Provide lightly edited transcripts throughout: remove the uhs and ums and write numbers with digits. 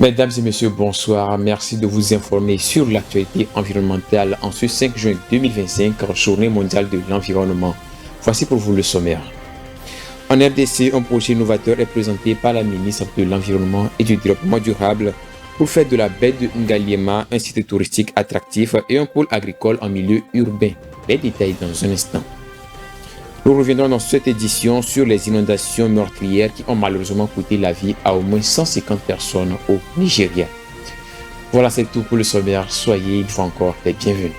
Mesdames et messieurs, bonsoir. Merci de vous informer sur l'actualité environnementale en ce 5 juin 2025, journée mondiale de l'environnement. Voici pour vous le sommaire. En RDC, un projet novateur est présenté par la ministre de l'Environnement et du Développement durable pour faire de la baie de Ngaliema un site touristique attractif et un pôle agricole en milieu urbain. Les détails dans un instant. Nous reviendrons dans cette édition sur les inondations meurtrières qui ont malheureusement coûté la vie à au moins 150 personnes au Nigeria. Voilà, c'est tout pour le sommaire. Soyez une fois encore les bienvenus.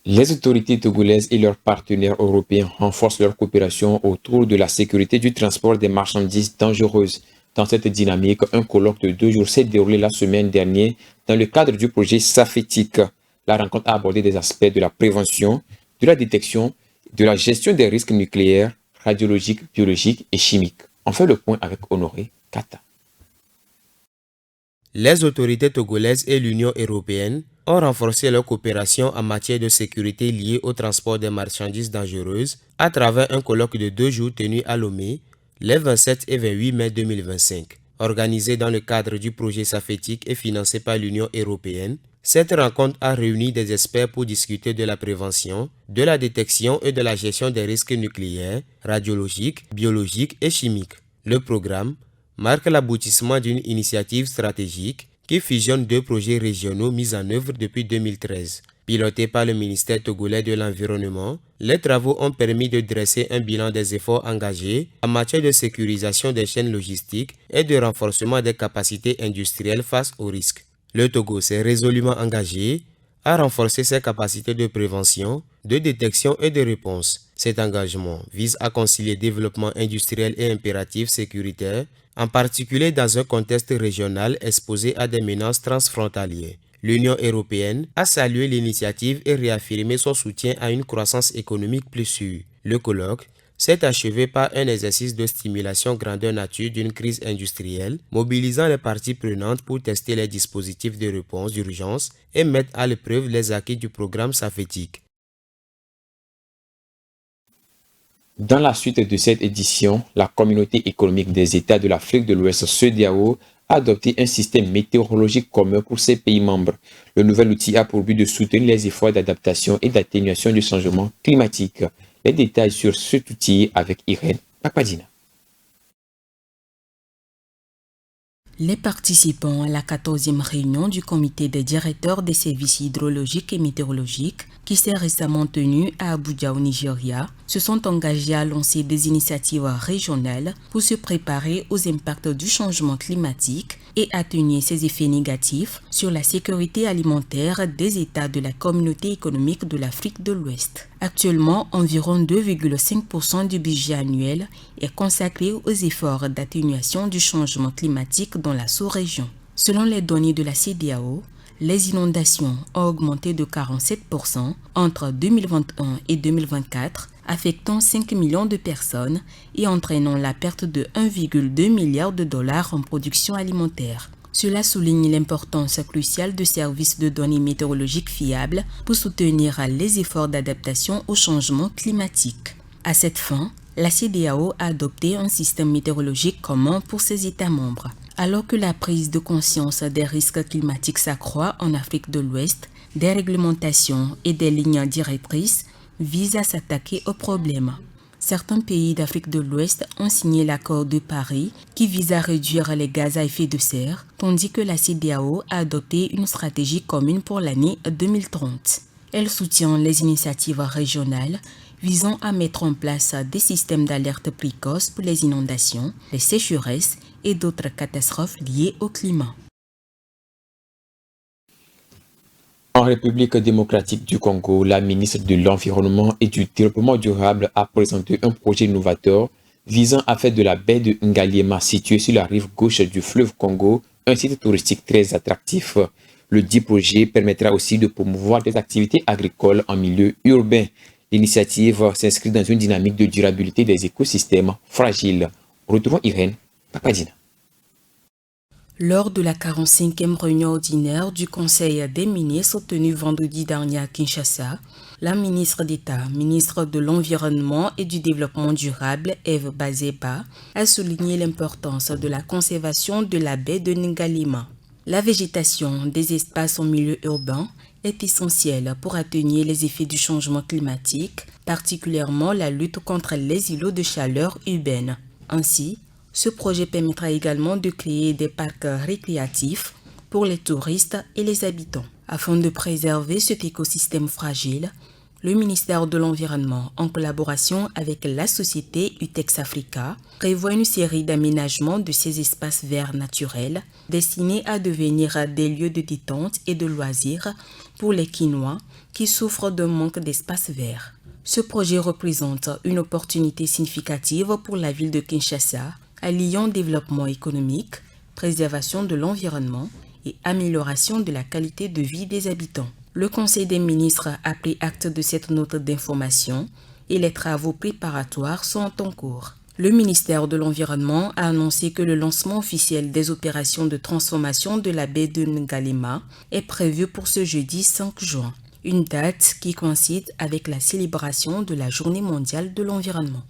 Les autorités togolaises et leurs partenaires européens renforcent leur coopération autour de la sécurité du transport des marchandises dangereuses. Dans cette dynamique, un colloque de 2 jours s'est déroulé la semaine dernière dans le cadre du projet SAFETIC. La rencontre a abordé des aspects de la prévention, de la détection, de la gestion des risques nucléaires, radiologiques, biologiques et chimiques. On fait le point avec Honoré Kata. Les autorités togolaises et l'Union européenne ont renforcé leur coopération en matière de sécurité liée au transport des marchandises dangereuses à travers un colloque de 2 jours tenu à Lomé les 27 et 28 mai 2025. Organisé dans le cadre du projet SAFETIC et financé par l'Union européenne, cette rencontre a réuni des experts pour discuter de la prévention, de la détection et de la gestion des risques nucléaires, radiologiques, biologiques et chimiques. Le programme marque l'aboutissement d'une initiative stratégique qui fusionne 2 projets régionaux mis en œuvre depuis 2013. Pilotés par le ministère togolais de l'Environnement, les travaux ont permis de dresser un bilan des efforts engagés en matière de sécurisation des chaînes logistiques et de renforcement des capacités industrielles face aux risques. Le Togo s'est résolument engagé à renforcer ses capacités de prévention, de détection et de réponse. Cet engagement vise à concilier développement industriel et impératifs sécuritaires, en particulier dans un contexte régional exposé à des menaces transfrontalières. L'Union européenne a salué l'initiative et réaffirmé son soutien à une croissance économique plus sûre. Le colloque s'est achevé par un exercice de stimulation grandeur nature d'une crise industrielle, mobilisant les parties prenantes pour tester les dispositifs de réponse d'urgence et mettre à l'épreuve les acquis du programme SAFETIC. Dans la suite de cette édition, la Communauté économique des États de l'Afrique de l'Ouest, CEDEAO, a adopté un système météorologique commun pour ses pays membres. Le nouvel outil a pour but de soutenir les efforts d'adaptation et d'atténuation du changement climatique. Les détails sur cet outil avec Irène Papadina. Les participants à la 14e réunion du comité des directeurs des services hydrologiques et météorologiques, qui s'est récemment tenue à Abuja au Nigeria, se sont engagés à lancer des initiatives régionales pour se préparer aux impacts du changement climatique et atténuer ses effets négatifs sur la sécurité alimentaire des États de la Communauté économique de l'Afrique de l'Ouest. Actuellement, environ 2,5% du budget annuel est consacré aux efforts d'atténuation du changement climatique dans la sous-région. Selon les données de la CEDEAO, les inondations ont augmenté de 47% entre 2021 et 2024, affectant 5 millions de personnes et entraînant la perte de 1,2 milliard de dollars en production alimentaire. Cela souligne l'importance cruciale de services de données météorologiques fiables pour soutenir les efforts d'adaptation au changement climatique. À cette fin, la CEDEAO a adopté un système météorologique commun pour ses États membres. Alors que la prise de conscience des risques climatiques s'accroît en Afrique de l'Ouest, des réglementations et des lignes directrices visent à s'attaquer au problème. Certains pays d'Afrique de l'Ouest ont signé l'accord de Paris qui vise à réduire les gaz à effet de serre, tandis que la CEDEAO a adopté une stratégie commune pour l'année 2030. Elle soutient les initiatives régionales visant à mettre en place des systèmes d'alerte précoce pour les inondations, les sécheresses et d'autres catastrophes liées au climat. En République démocratique du Congo, la ministre de l'Environnement et du Développement durable a présenté un projet novateur visant à faire de la baie de Ngaliema, située sur la rive gauche du fleuve Congo, un site touristique très attractif. Le dit projet permettra aussi de promouvoir des activités agricoles en milieu urbain. L'initiative s'inscrit dans une dynamique de durabilité des écosystèmes fragiles. Retrouvons Irène Papadina. Lors de la 45e réunion ordinaire du Conseil des ministres tenue vendredi dernier à Kinshasa, la ministre d'État, ministre de l'Environnement et du Développement durable, Eve Bazeba, a souligné l'importance de la conservation de la baie de Ngalima. La végétation des espaces en milieu urbain est essentielle pour atténuer les effets du changement climatique, particulièrement la lutte contre les îlots de chaleur urbaine. Ainsi, ce projet permettra également de créer des parcs récréatifs pour les touristes et les habitants. Afin de préserver cet écosystème fragile, le ministère de l'Environnement, en collaboration avec la société UTEX Africa, prévoit une série d'aménagements de ces espaces verts naturels destinés à devenir des lieux de détente et de loisirs pour les Kinois qui souffrent d'un manque d'espace vert. Ce projet représente une opportunité significative pour la ville de Kinshasa, alliant développement économique, préservation de l'environnement et amélioration de la qualité de vie des habitants. Le Conseil des ministres a pris acte de cette note d'information et les travaux préparatoires sont en cours. Le ministère de l'Environnement a annoncé que le lancement officiel des opérations de transformation de la baie de Ngalima est prévu pour ce jeudi 5 juin, une date qui coïncide avec la célébration de la Journée mondiale de l'environnement.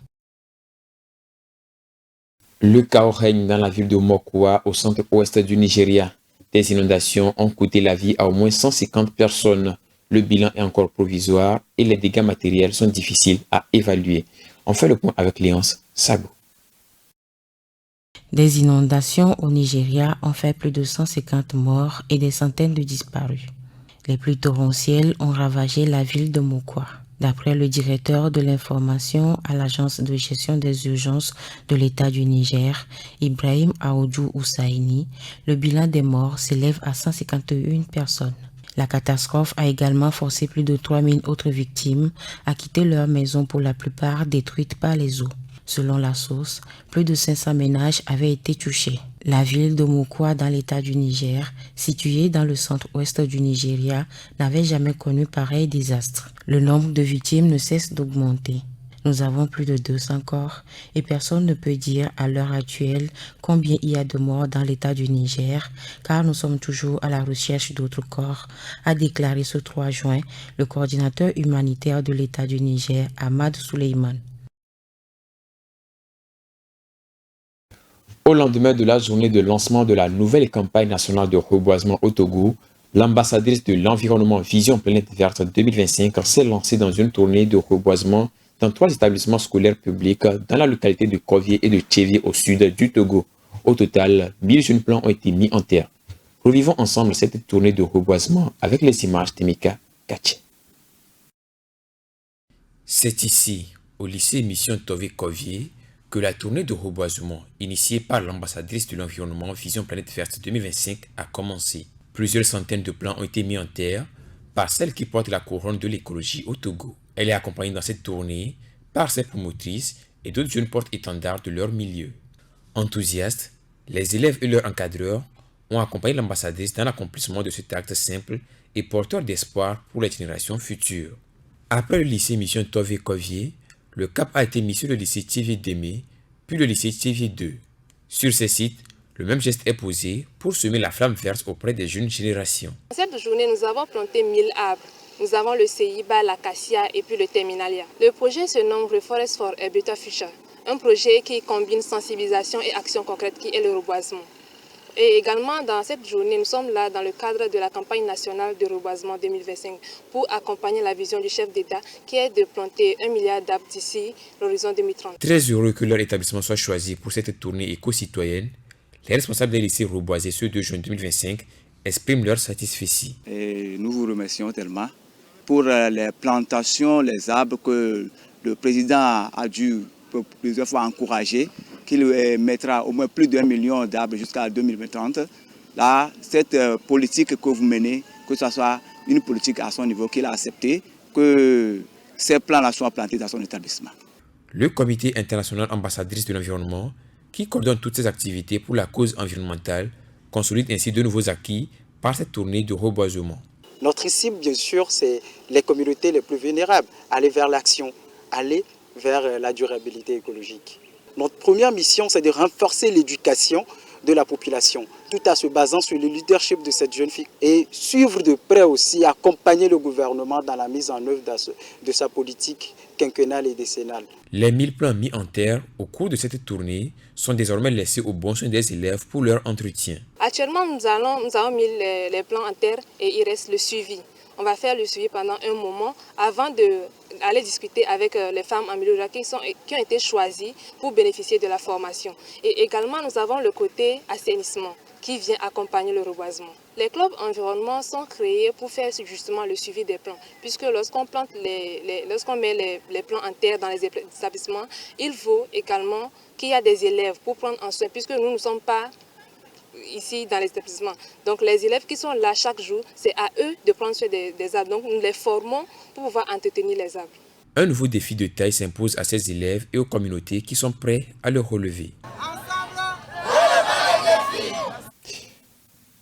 Le chaos règne dans la ville de Mokwa, au centre-ouest du Nigeria. Des inondations ont coûté la vie à au moins 150 personnes. Le bilan est encore provisoire et les dégâts matériels sont difficiles à évaluer. On fait le point avec Léonce Sabo. Des inondations au Nigeria ont fait plus de 150 morts et des centaines de disparus. Les pluies torrentielles ont ravagé la ville de Mokwa. D'après le directeur de l'information à l'agence de gestion des urgences de l'État du Niger, Ibrahim Aoudou Oussaini, le bilan des morts s'élève à 151 personnes. La catastrophe a également forcé plus de 3000 autres victimes à quitter leur maison, pour la plupart détruites par les eaux. Selon la source, plus de 500 ménages avaient été touchés. La ville de Mokwa, dans l'état du Niger, située dans le centre-ouest du Nigeria, n'avait jamais connu pareil désastre. Le nombre de victimes ne cesse d'augmenter. Nous avons plus de 200 corps et personne ne peut dire à l'heure actuelle combien il y a de morts dans l'état du Niger, car nous sommes toujours à la recherche d'autres corps, a déclaré ce 3 juin le coordinateur humanitaire de l'état du Niger, Ahmad Suleiman. Au lendemain de la journée de lancement de la nouvelle campagne nationale de reboisement au Togo, l'ambassadrice de l'environnement Vision Planète Verte 2025 s'est lancée dans une tournée de reboisement dans 3 établissements scolaires publics dans la localité de Kovié et de Tchévié au sud du Togo. Au total, 1000 jeunes plants ont été mis en terre. Revivons ensemble cette tournée de reboisement avec les images Temika Kachi. C'est ici, au lycée Mission Tové-Kovié, que la tournée de reboisement initiée par l'ambassadrice de l'environnement Vision Planète Verte 2025 a commencé. Plusieurs centaines de plants ont été mis en terre par celle qui porte la couronne de l'écologie au Togo. Elle est accompagnée dans cette tournée par ses promotrices et d'autres jeunes porte-étendards de leur milieu. Enthousiastes, les élèves et leurs encadreurs ont accompagné l'ambassadrice dans l'accomplissement de cet acte simple et porteur d'espoir pour les générations futures. Après le lycée Mission Tové-Kovié, le cap a été mis sur le lycée Tchévié Démé, puis le lycée Tchévié 2. Sur ces sites, le même geste est posé pour semer la flamme verte auprès des jeunes générations. Dans cette journée, nous avons planté 1000 arbres. Nous avons le Ceiba, l'acacia et puis le terminalia. Le projet se nomme Reforest for a Better Future, un projet qui combine sensibilisation et action concrète qui est le reboisement. Et également, dans cette journée, nous sommes là dans le cadre de la campagne nationale de reboisement 2025 pour accompagner la vision du chef d'État qui est de planter 1 milliard d'arbres d'ici l'horizon 2030. Très heureux que leur établissement soit choisi pour cette tournée éco-citoyenne, les responsables des lycées reboisés ce 2 juin 2025 expriment leur satisfaction. Et nous vous remercions tellement pour les plantations, les arbres que le président a dû plusieurs fois encourager, qu'il mettra au moins plus d'1 million d'arbres jusqu'à 2030. Là, cette politique que vous menez, que ce soit une politique à son niveau qu'il a acceptée, que ces plans-là soient plantés dans son établissement. Le comité international ambassadrice de l'environnement, qui coordonne toutes ces activités pour la cause environnementale, consolide ainsi de nouveaux acquis par cette tournée de reboisement. Notre cible, bien sûr, c'est les communautés les plus vulnérables. Aller vers l'action, aller vers la durabilité écologique. Notre première mission, c'est de renforcer l'éducation de la population, tout en se basant sur le leadership de cette jeune fille et suivre de près aussi, accompagner le gouvernement dans la mise en œuvre de sa politique quinquennale et décennale. Les 1000 plans mis en terre au cours de cette tournée sont désormais laissés au bon soin des élèves pour leur entretien. Actuellement, nous avons mis les plans en terre et il reste le suivi. On va faire le suivi pendant un moment avant d'aller discuter avec les femmes en milieu rural qui ont été choisies pour bénéficier de la formation. Et également, nous avons le côté assainissement qui vient accompagner le reboisement. Les clubs environnement sont créés pour faire justement le suivi des plants, puisque lorsqu'on met les plants en terre dans les établissements, il faut également qu'il y ait des élèves pour prendre en soin, puisque nous ne sommes pas ici dans les établissements. Donc les élèves qui sont là chaque jour, c'est à eux de prendre soin des arbres. Donc nous les formons pour pouvoir entretenir les arbres. Un nouveau défi de taille s'impose à ces élèves et aux communautés qui sont prêts à le relever.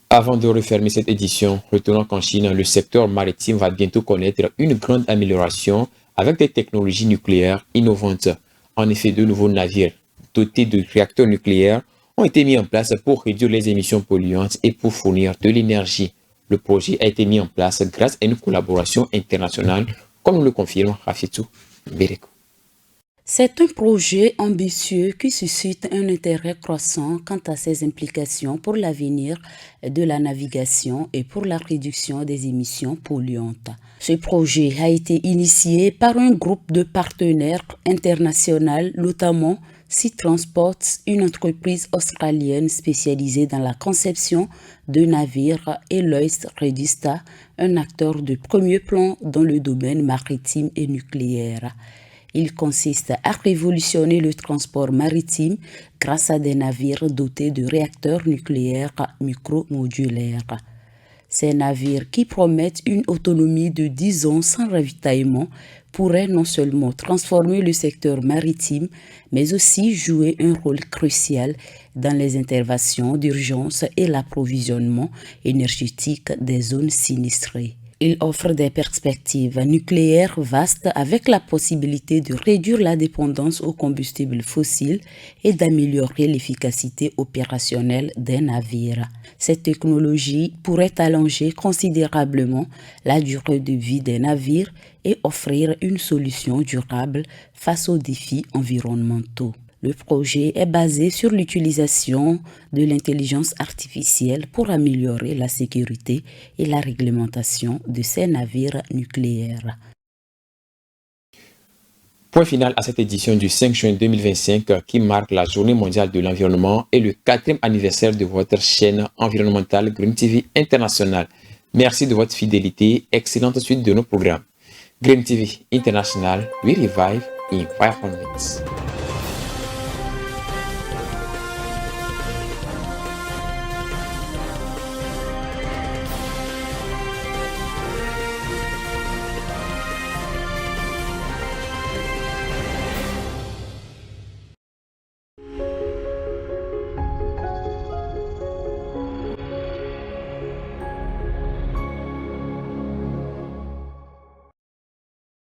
Avant de refermer cette édition, retenons qu'en Chine, le secteur maritime va bientôt connaître une grande amélioration avec des technologies nucléaires innovantes. En effet, de nouveaux navires dotés de réacteurs nucléaires ont été mis en place pour réduire les émissions polluantes et pour fournir de l'énergie. Le projet a été mis en place grâce à une collaboration internationale, comme nous le confirme Rafitou Bereko. C'est un projet ambitieux qui suscite un intérêt croissant quant à ses implications pour l'avenir de la navigation et pour la réduction des émissions polluantes. Ce projet a été initié par un groupe de partenaires internationaux, notamment Sea Transport, une entreprise australienne spécialisée dans la conception de navires, et Lois Redista, un acteur de premier plan dans le domaine maritime et nucléaire. Il consiste à révolutionner le transport maritime grâce à des navires dotés de réacteurs nucléaires micromodulaires. Ces navires, qui promettent une autonomie de 10 ans sans ravitaillement, pourraient non seulement transformer le secteur maritime, mais aussi jouer un rôle crucial dans les interventions d'urgence et l'approvisionnement énergétique des zones sinistrées. Il offre des perspectives nucléaires vastes avec la possibilité de réduire la dépendance aux combustibles fossiles et d'améliorer l'efficacité opérationnelle des navires. Cette technologie pourrait allonger considérablement la durée de vie des navires et offrir une solution durable face aux défis environnementaux. Le projet est basé sur l'utilisation de l'intelligence artificielle pour améliorer la sécurité et la réglementation de ces navires nucléaires. Point final à cette édition du 5 juin 2025 qui marque la Journée mondiale de l'environnement et le 4e anniversaire de votre chaîne environnementale Green TV International. Merci de votre fidélité. Excellente suite de nos programmes. Green TV International, we revive environments.